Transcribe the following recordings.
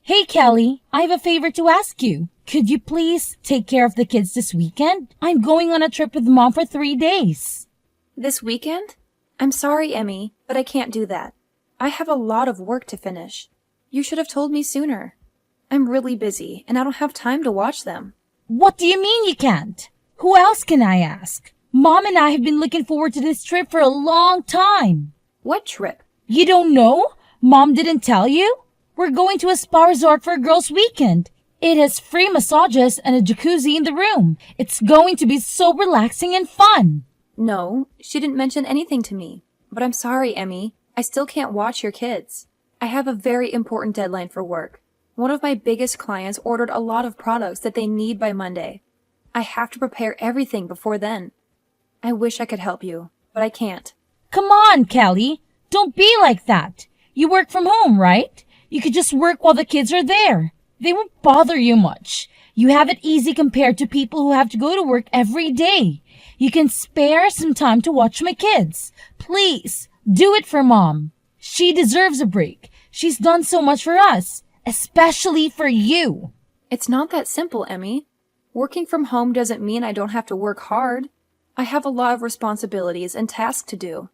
Hey Kelly, I have a favor to ask you. Could you please take care of the kids this weekend? I'm going on a trip with Mom for 3 days. This weekend? I'm sorry, Emmy, but I can't do that. I have a lot of work to finish. You should have told me sooner. I'm really busy, and I don't have time to watch them. What do you mean you can't? Who else can I ask? Mom and I have been looking forward to this trip for a long time. What trip? You don't know? Mom didn't tell you? We're going to a spa resort for a girls' weekend. It has free massages and a jacuzzi in the room. It's going to be so relaxing and fun. No, she didn't mention anything to me. But I'm sorry, Emmy. I still can't watch your kids. I have a very important deadline for work. One of my biggest clients ordered a lot of products that they need by Monday. I have to prepare everything before then. I wish I could help you, but I can't. Come on, Kelly. Don't be like that. You work from home, right? You could just work while the kids are there. They won't bother you much. You have it easy compared to people who have to go to work every day. You can spare some time to watch my kids. Please, do it for Mom. She deserves a break. She's done so much for us, especially for you. It's not that simple, Emmy. Working from home doesn't mean I don't have to work hard. I have a lot of responsibilities and tasks to do.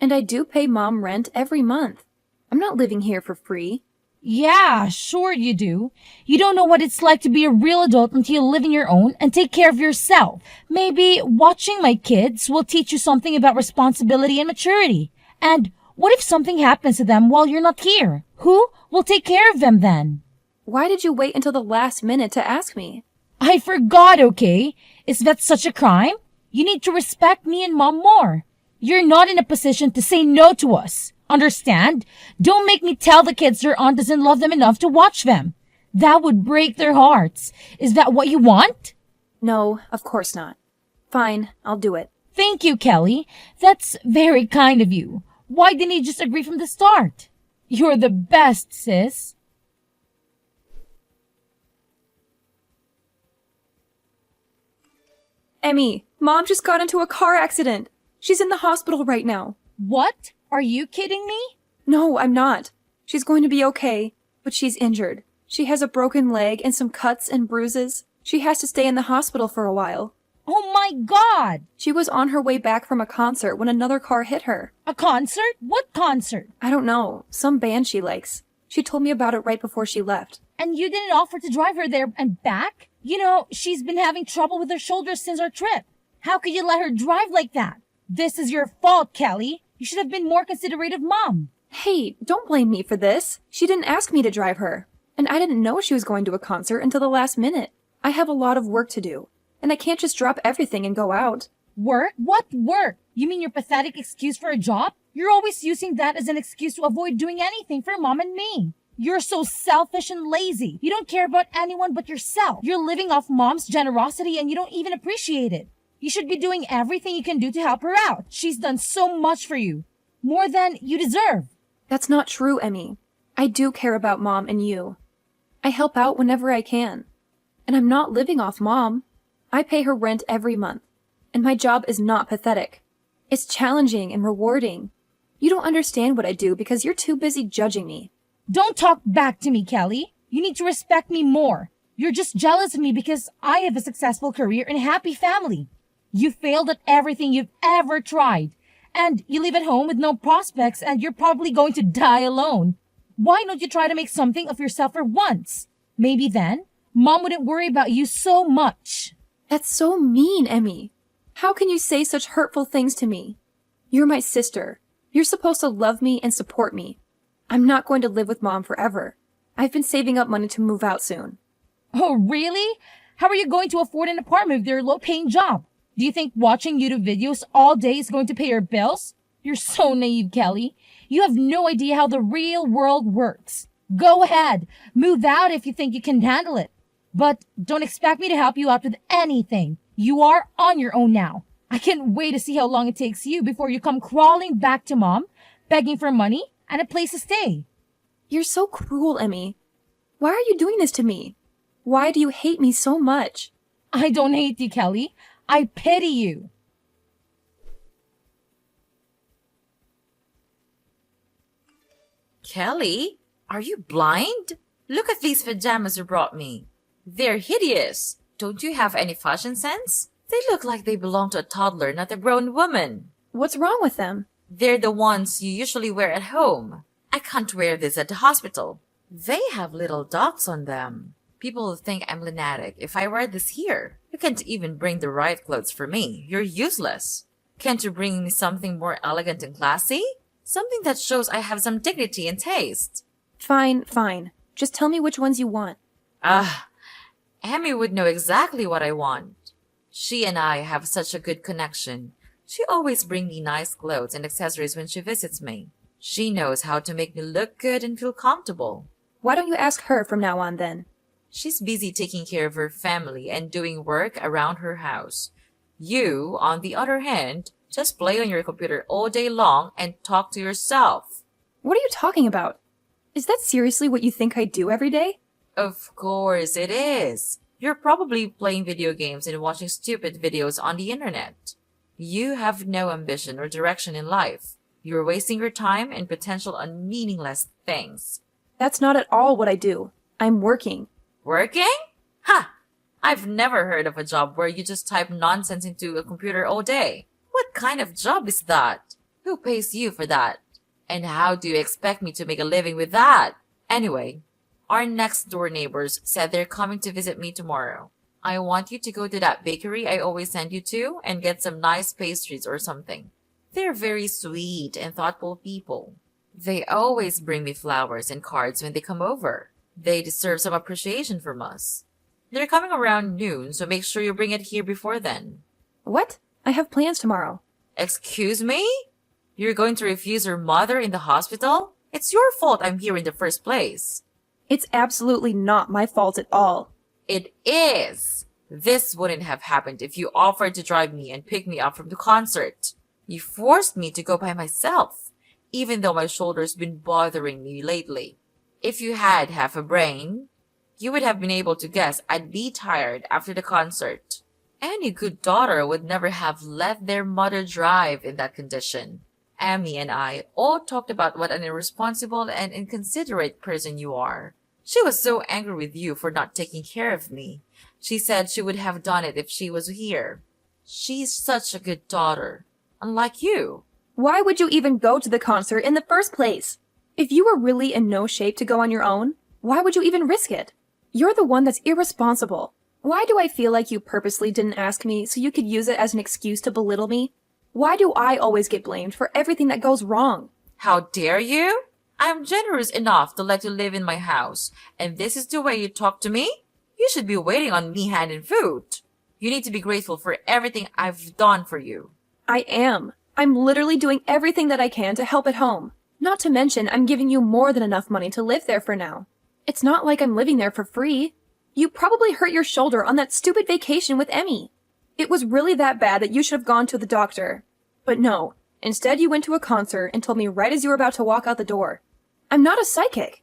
And I do pay Mom rent every month. I'm not living here for free. Yeah, sure you do. You don't know what it's like to be a real adult until you live on your own and take care of yourself. Maybe watching my kids will teach you something about responsibility and maturity. And what if something happens to them while you're not here? Who will take care of them then? Why did you wait until the last minute to ask me? I forgot, okay? Is that such a crime? You need to respect me and Mom more. You're not in a position to say no to us. Understand? Don't make me tell the kids their aunt doesn't love them enough to watch them. That would break their hearts. Is that what you want? No, of course not. Fine, I'll do it. Thank you, Kelly. That's very kind of you. Why didn't you just agree from the start? You're the best, sis. Emmy, Mom just got into a car accident. She's in the hospital right now. What? Are you kidding me? No, I'm not. She's going to be okay, but she's injured. She has a broken leg and some cuts and bruises. She has to stay in the hospital for a while. Oh my God! She was on her way back from a concert when another car hit her. A concert? What concert? I don't know. Some band she likes. She told me about it right before she left. And you didn't offer to drive her there and back? You know, she's been having trouble with her shoulders since our trip. How could you let her drive like that? This is your fault, Kelly. You should have been more considerate of Mom. Hey, don't blame me for this. She didn't ask me to drive her. And I didn't know she was going to a concert until the last minute. I have a lot of work to do. And I can't just drop everything and go out. Work? What work? You mean your pathetic excuse for a job? You're always using that as an excuse to avoid doing anything for Mom and me. You're so selfish and lazy. You don't care about anyone but yourself. You're living off Mom's generosity and you don't even appreciate it. You should be doing everything you can do to help her out. She's done so much for you. More than you deserve. That's not true, Emmy. I do care about Mom and you. I help out whenever I can. And I'm not living off Mom. I pay her rent every month. And my job is not pathetic. It's challenging and rewarding. You don't understand what I do because you're too busy judging me. Don't talk back to me, Kelly. You need to respect me more. You're just jealous of me because I have a successful career and a happy family. You failed at everything you've ever tried. And you live at home with no prospects and you're probably going to die alone. Why don't you try to make something of yourself for once? Maybe then, Mom wouldn't worry about you so much. That's so mean, Emmy. How can you say such hurtful things to me? You're my sister. You're supposed to love me and support me. I'm not going to live with Mom forever. I've been saving up money to move out soon. Oh, really? How are you going to afford an apartment with your low-paying job? Do you think watching YouTube videos all day is going to pay your bills? You're so naive, Kelly. You have no idea how the real world works. Go ahead. Move out if you think you can handle it. But don't expect me to help you out with anything. You are on your own now. I can't wait to see how long it takes you before you come crawling back to Mom, begging for money and a place to stay. You're so cruel, Emmy. Why are you doing this to me? Why do you hate me so much? I don't hate you, Kelly. I pity you. Kelly, are you blind? Look at these pajamas you brought me. They're hideous. Don't you have any fashion sense? They look like they belong to a toddler, not a grown woman. What's wrong with them? They're the ones you usually wear at home. I can't wear this at the hospital. They have little dots on them. People will think I'm lunatic if I wear this here. You can't even bring the right clothes for me. You're useless. Can't you bring me something more elegant and classy? Something that shows I have some dignity and taste. Fine, fine. Just tell me which ones you want. Amy would know exactly what I want. She and I have such a good connection. She always brings me nice clothes and accessories when she visits me. She knows how to make me look good and feel comfortable. Why don't you ask her from now on then? She's busy taking care of her family and doing work around her house. You, on the other hand, just play on your computer all day long and talk to yourself. What are you talking about? Is that seriously what you think I do every day? Of course it is. You're probably playing video games and watching stupid videos on the internet. You have no ambition or direction in life. You're wasting your time and potential on meaningless things. That's not at all what I do. I'm working. Working? Ha! I've never heard of a job where you just type nonsense into a computer all day. What kind of job is that? Who pays you for that? And how do you expect me to make a living with that? Anyway, our next door neighbors said they're coming to visit me tomorrow. I want you to go to that bakery I always send you to and get some nice pastries or something. They're very sweet and thoughtful people. They always bring me flowers and cards when they come over. They deserve some appreciation from us. They're coming around noon, so make sure you bring it here before then. What? I have plans tomorrow. Excuse me? You're going to refuse your mother in the hospital? It's your fault I'm here in the first place. It's absolutely not my fault at all. It is. This wouldn't have happened if you offered to drive me and pick me up from the concert. You forced me to go by myself, even though my shoulder's been bothering me lately. If you had half a brain, you would have been able to guess I'd be tired after the concert. Any good daughter would never have let their mother drive in that condition. Amy and I all talked about what an irresponsible and inconsiderate person you are. She was so angry with you for not taking care of me. She said she would have done it if she was here. She's such a good daughter, unlike you. Why would you even go to the concert in the first place? If you were really in no shape to go on your own, why would you even risk it? You're the one that's irresponsible. Why do I feel like you purposely didn't ask me so you could use it as an excuse to belittle me? Why do I always get blamed for everything that goes wrong? How dare you? I'm generous enough to let you live in my house, and this is the way you talk to me? You should be waiting on me hand and foot. You need to be grateful for everything I've done for you. I am. I'm literally doing everything that I can to help at home. Not to mention, I'm giving you more than enough money to live there for now. It's not like I'm living there for free. You probably hurt your shoulder on that stupid vacation with Emmy. It was really that bad that you should have gone to the doctor. But no, instead you went to a concert and told me right as you were about to walk out the door. I'm not a psychic.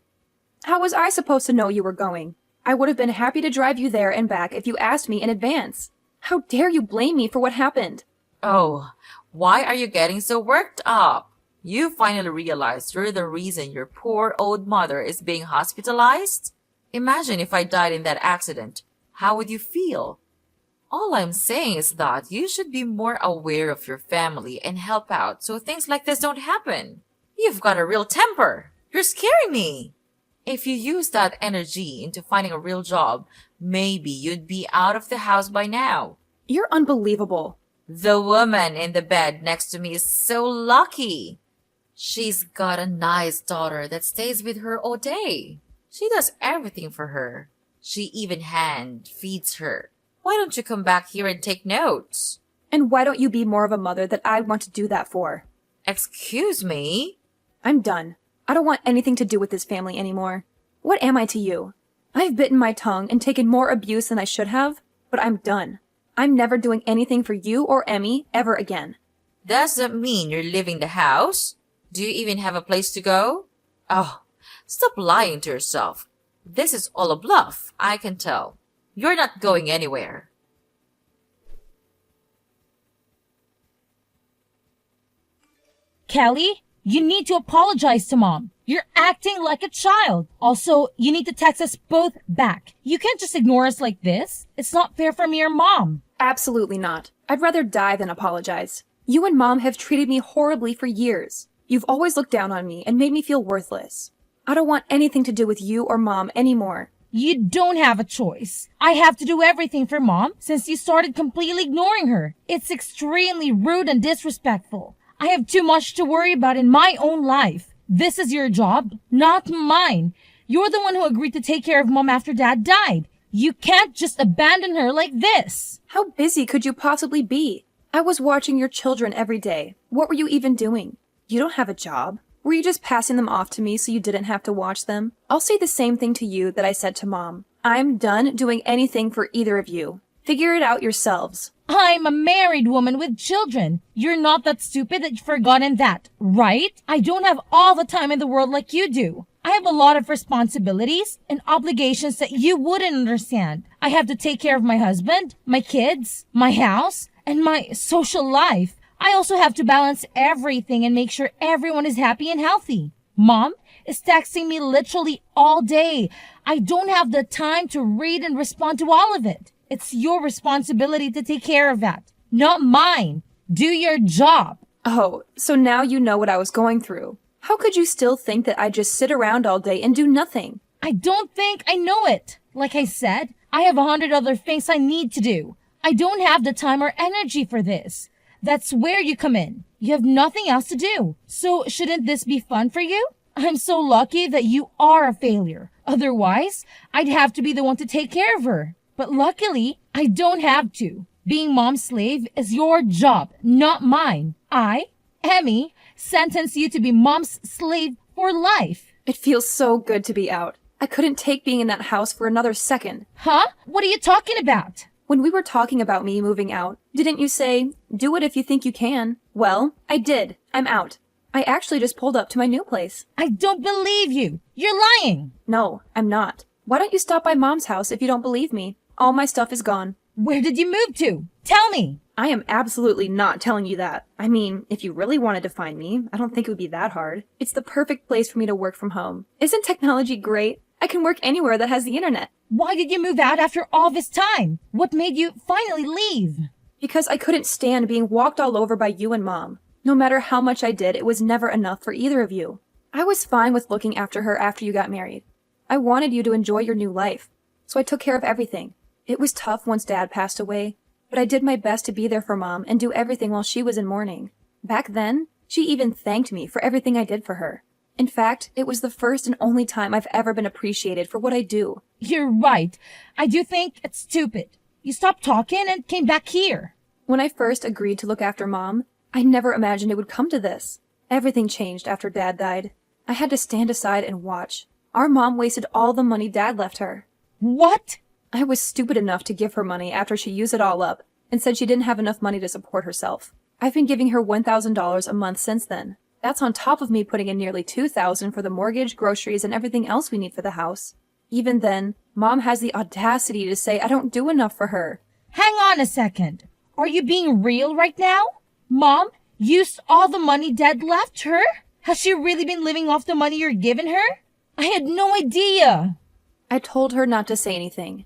How was I supposed to know you were going? I would have been happy to drive you there and back if you asked me in advance. How dare you blame me for what happened? Oh, why are you getting so worked up? You finally realized you're the reason your poor old mother is being hospitalized? Imagine if I died in that accident. How would you feel? All I'm saying is that you should be more aware of your family and help out so things like this don't happen. You've got a real temper. You're scaring me. If you use that energy into finding a real job, maybe you'd be out of the house by now. You're unbelievable. The woman in the bed next to me is so lucky. She's got a nice daughter that stays with her all day. She does everything for her. She even hand feeds her. Why don't you come back here and take notes? And why don't you be more of a mother that I want to do that for? Excuse me? I'm done. I don't want anything to do with this family anymore. What am I to you? I've bitten my tongue and taken more abuse than I should have, but I'm done. I'm never doing anything for you or Emmy ever again. Does that mean you're leaving the house? Do you even have a place to go? Oh, stop lying to yourself. This is all a bluff, I can tell. You're not going anywhere. Kelly, You need to apologize to Mom. You're acting like a child. Also, you need to text us both back. You can't just ignore us like this. It's not fair for me or Mom. Absolutely not. I'd rather die than apologize. You and Mom have treated me horribly for years. You've always looked down on me and made me feel worthless. I don't want anything to do with you or Mom anymore. You don't have a choice. I have to do everything for Mom since you started completely ignoring her. It's extremely rude and disrespectful. I have too much to worry about in my own life. This is your job, not mine. You're the one who agreed to take care of Mom after Dad died. You can't just abandon her like this. How busy could you possibly be? I was watching your children every day. What were you even doing? You don't have a job. Were you just passing them off to me so you didn't have to watch them? I'll say the same thing to you that I said to Mom. I'm done doing anything for either of you. Figure it out yourselves. I'm a married woman with children. You're not that stupid that you've forgotten that, right? I don't have all the time in the world like you do. I have a lot of responsibilities and obligations that you wouldn't understand. I have to take care of my husband, my kids, my house, and my social life. I also have to balance everything and make sure everyone is happy and healthy. Mom is texting me literally all day. I don't have the time to read and respond to all of it. It's your responsibility to take care of that, not mine. Do your job. Oh, so now you know what I was going through. How could you still think that I'd just sit around all day and do nothing? I don't think I know it. Like I said, I have 100 other things I need to do. I don't have the time or energy for this. That's where you come in. You have nothing else to do. So shouldn't this be fun for you? I'm so lucky that you are a failure. Otherwise, I'd have to be the one to take care of her. But luckily, I don't have to. Being Mom's slave is your job, not mine. I, Emmy, sentence you to be Mom's slave for life. It feels so good to be out. I couldn't take being in that house for another second. Huh? What are you talking about? When we were talking about me moving out, didn't you say, do it if you think you can? Well, I did. I'm out. I actually just pulled up to my new place. I don't believe you. You're lying. No, I'm not. Why don't you stop by Mom's house if you don't believe me? All my stuff is gone. Where did you move to? Tell me. I am absolutely not telling you that. I mean, if you really wanted to find me, I don't think it would be that hard. It's the perfect place for me to work from home. Isn't technology great? I can work anywhere that has the internet. Why did you move out after all this time? What made you finally leave? Because I couldn't stand being walked all over by you and Mom. No matter how much I did, it was never enough for either of you. I was fine with looking after her after you got married. I wanted you to enjoy your new life, so I took care of everything. It was tough once Dad passed away, but I did my best to be there for Mom and do everything while she was in mourning. Back then, she even thanked me for everything I did for her. In fact, it was the first and only time I've ever been appreciated for what I do. You're right. I do think it's stupid. You stopped talking and came back here. When I first agreed to look after Mom, I never imagined it would come to this. Everything changed after Dad died. I had to stand aside and watch. Our Mom wasted all the money Dad left her. What? I was stupid enough to give her money after she used it all up and said she didn't have enough money to support herself. I've been giving her $1,000 a month since then. That's on top of me putting in nearly $2,000 for the mortgage, groceries, and everything else we need for the house. Even then, Mom has the audacity to say I don't do enough for her. Hang on a second. Are you being real right now? Mom used all the money Dad left her? Has she really been living off the money you're giving her? I had no idea. I told her not to say anything.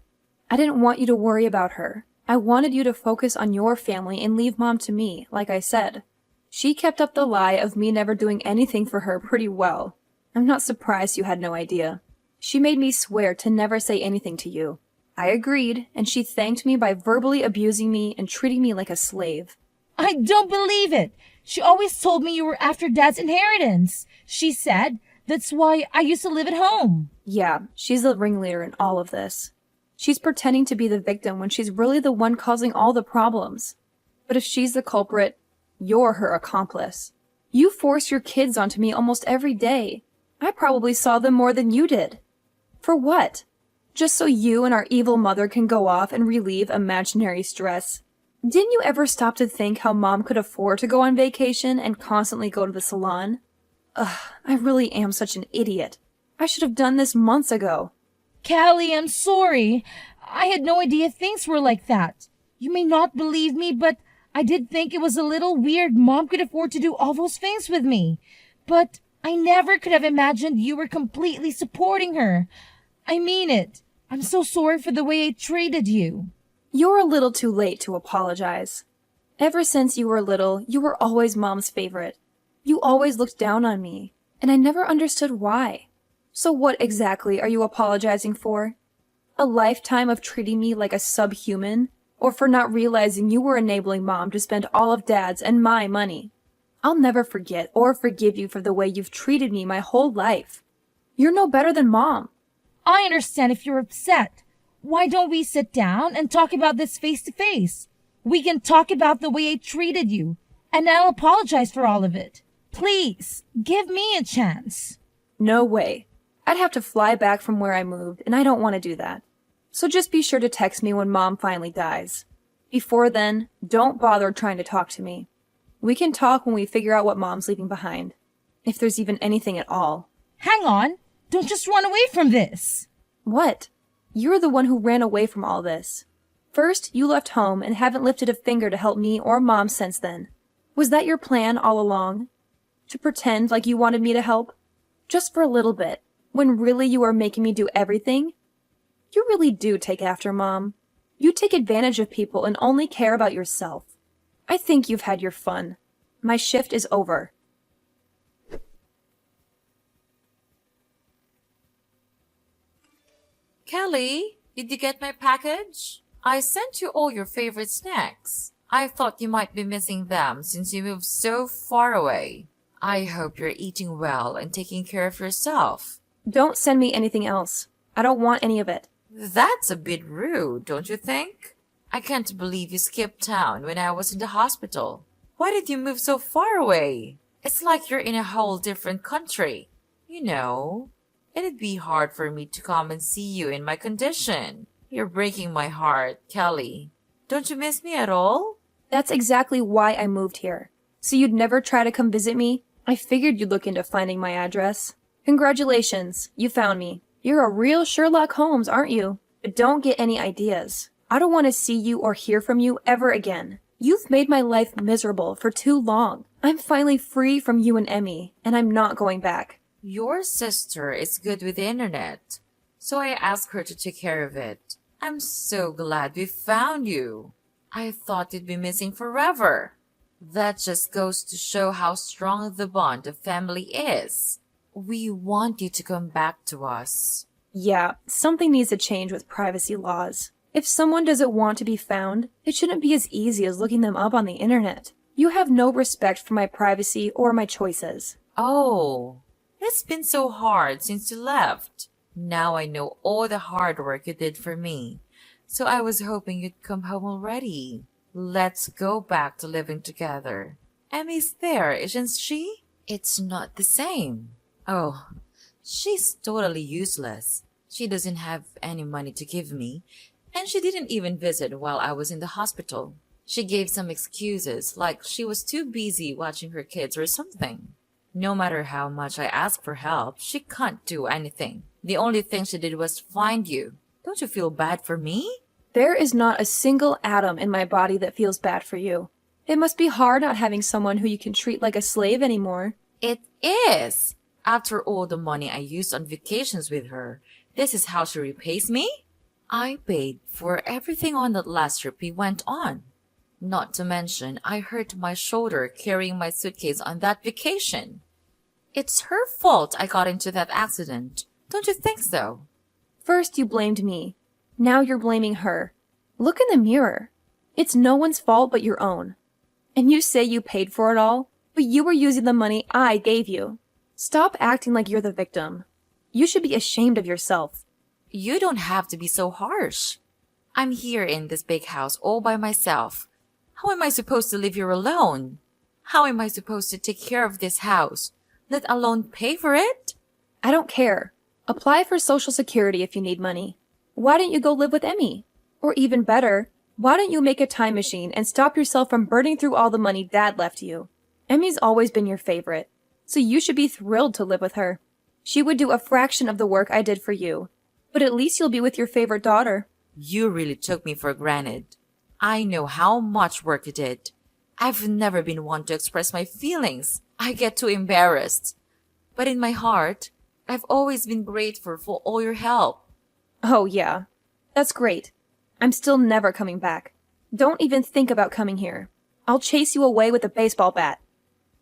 I didn't want you to worry about her. I wanted you to focus on your family and leave Mom to me, like I said. She kept up the lie of me never doing anything for her pretty well. I'm not surprised you had no idea. She made me swear to never say anything to you. I agreed, and she thanked me by verbally abusing me and treating me like a slave. I don't believe it. She always told me you were after Dad's inheritance. She said that's why I used to live at home. Yeah, she's the ringleader in all of this. She's pretending to be the victim when she's really the one causing all the problems. But if she's the culprit, you're her accomplice. You force your kids onto me almost every day. I probably saw them more than you did. For what? Just so you and our evil mother can go off and relieve imaginary stress. Didn't you ever stop to think how Mom could afford to go on vacation and constantly go to the salon? Ugh, I really am such an idiot. I should have done this months ago. Callie, I'm sorry. I had no idea things were like that. You may not believe me, but I did think it was a little weird Mom could afford to do all those things with me. But I never could have imagined you were completely supporting her. I mean it. I'm so sorry for the way I treated you. You're a little too late to apologize. Ever since you were little, you were always Mom's favorite. You always looked down on me, and I never understood why. So what exactly are you apologizing for? A lifetime of treating me like a subhuman? Or for not realizing you were enabling Mom to spend all of Dad's and my money? I'll never forget or forgive you for the way you've treated me my whole life. You're no better than Mom. I understand if you're upset. Why don't we sit down and talk about this face to face? We can talk about the way I treated you, and I'll apologize for all of it. Please, give me a chance. No way. I'd have to fly back from where I moved, and I don't want to do that. So just be sure to text me when Mom finally dies. Before then, don't bother trying to talk to me. We can talk when we figure out what Mom's leaving behind. If there's even anything at all. Hang on. Don't just run away from this. What? You're the one who ran away from all this. First, you left home and haven't lifted a finger to help me or Mom since then. Was that your plan all along? To pretend like you wanted me to help? Just for a little bit, when really you are making me do everything? You really do take after Mom. You take advantage of people and only care about yourself. I think you've had your fun. My shift is over. Kelly, did you get my package? I sent you all your favorite snacks. I thought you might be missing them since you moved so far away. I hope you're eating well and taking care of yourself. Don't send me anything else. I don't want any of it. That's a bit rude, don't you think? I can't believe you skipped town when I was in the hospital. Why did you move so far away? It's like you're in a whole different country. You know, it'd be hard for me to come and see you in my condition. You're breaking my heart, Kelly. Don't you miss me at all? That's exactly why I moved here. So you'd never try to come visit me? I figured you'd look into finding my address. Congratulations, you found me. You're a real Sherlock Holmes, aren't you? But don't get any ideas. I don't want to see you or hear from you ever again. You've made my life miserable for too long. I'm finally free from you and Emmy, and I'm not going back. Your sister is good with the internet, so I asked her to take care of it. I'm so glad we found you. I thought you'd be missing forever. That just goes to show how strong the bond of family is. We want you to come back to us. Yeah, something needs to change with privacy laws. If someone doesn't want to be found, it shouldn't be as easy as looking them up on the internet. You have no respect for my privacy or my choices. Oh, it's been so hard since you left. Now I know all the hard work you did for me. So I was hoping you'd come home already. Let's go back to living together. Emmy's there, isn't she? It's not the same. Oh, she's totally useless. She doesn't have any money to give me, and she didn't even visit while I was in the hospital. She gave some excuses, like she was too busy watching her kids or something. No matter how much I ask for help, she can't do anything. The only thing she did was find you. Don't you feel bad for me? There is not a single atom in my body that feels bad for you. It must be hard not having someone who you can treat like a slave anymore. It is. After all the money I used on vacations with her, this is how she repays me? I paid for everything on that last trip we went on. Not to mention, I hurt my shoulder carrying my suitcase on that vacation. It's her fault I got into that accident. Don't you think so? First you blamed me. Now you're blaming her. Look in the mirror. It's no one's fault but your own. And you say you paid for it all, but you were using the money I gave you. Stop acting like you're the victim. You should be ashamed of yourself. You don't have to be so harsh. I'm here in this big house all by myself. How am I supposed to live here alone? How am I supposed to take care of this house, let alone pay for it? I don't care. Apply for Social Security if you need money. Why don't you go live with Emmy? Or even better, why don't you make a time machine and stop yourself from burning through all the money Dad left you? Emmy's always been your favorite, so you should be thrilled to live with her. She would do a fraction of the work I did for you, but at least you'll be with your favorite daughter. You really took me for granted. I know how much work you did. I've never been one to express my feelings. I get too embarrassed. But in my heart, I've always been grateful for all your help. Oh, yeah. That's great. I'm still never coming back. Don't even think about coming here. I'll chase you away with a baseball bat.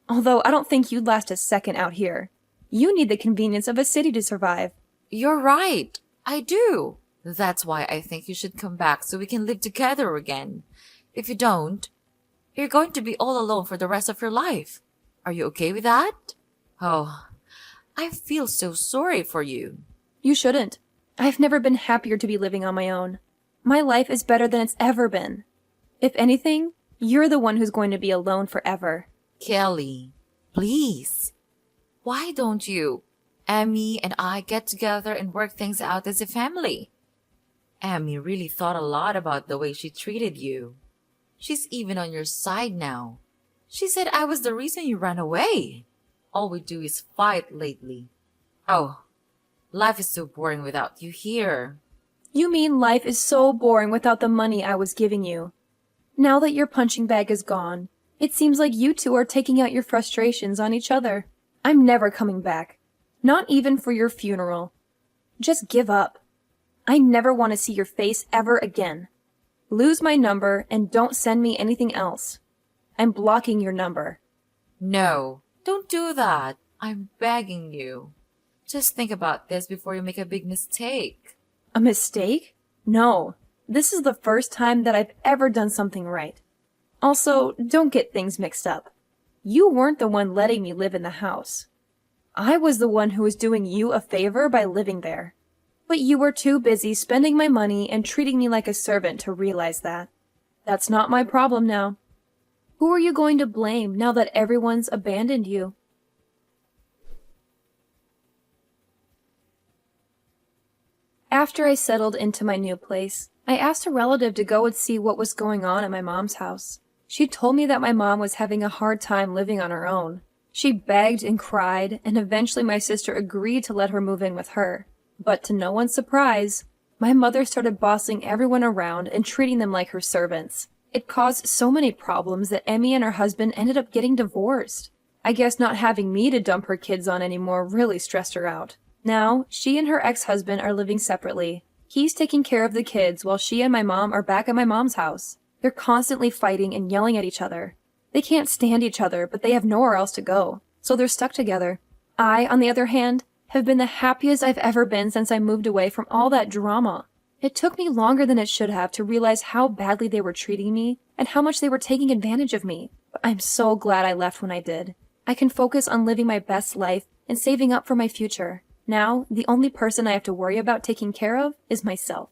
Although I don't think you'd last a second out here. You need the convenience of a city to survive. You're right. I do. That's why I think you should come back so we can live together again. If you don't, you're going to be all alone for the rest of your life. Are you okay with that? Oh, I feel so sorry for you. You shouldn't. I've never been happier to be living on my own. My life is better than it's ever been. If anything, you're the one who's going to be alone forever. Kelly, please. Why don't you, Emmy and I get together and work things out as a family? Emmy really thought a lot about the way she treated you. She's even on your side now. She said I was the reason you ran away. All we do is fight lately. Oh, life is so boring without you here. You mean life is so boring without the money I was giving you. Now that your punching bag is gone, it seems like you two are taking out your frustrations on each other. I'm never coming back. Not even for your funeral. Just give up. I never want to see your face ever again. Lose my number and don't send me anything else. I'm blocking your number. No, don't do that. I'm begging you. Just think about this before you make a big mistake. A mistake? No. This is the first time that I've ever done something right. Also, don't get things mixed up. You weren't the one letting me live in the house. I was the one who was doing you a favor by living there. But you were too busy spending my money and treating me like a servant to realize that. That's not my problem now. Who are you going to blame now that everyone's abandoned you? After I settled into my new place, I asked a relative to go and see what was going on at my mom's house. She told me that my mom was having a hard time living on her own. She begged and cried, and eventually my sister agreed to let her move in with her. But to no one's surprise, my mother started bossing everyone around and treating them like her servants. It caused so many problems that Emmy and her husband ended up getting divorced. I guess not having me to dump her kids on anymore really stressed her out. Now, she and her ex-husband are living separately. He's taking care of the kids while she and my mom are back at my mom's house. They're constantly fighting and yelling at each other. They can't stand each other, but they have nowhere else to go, so they're stuck together. I, on the other hand, have been the happiest I've ever been since I moved away from all that drama. It took me longer than it should have to realize how badly they were treating me and how much they were taking advantage of me. But I'm so glad I left when I did. I can focus on living my best life and saving up for my future. Now, the only person I have to worry about taking care of is myself.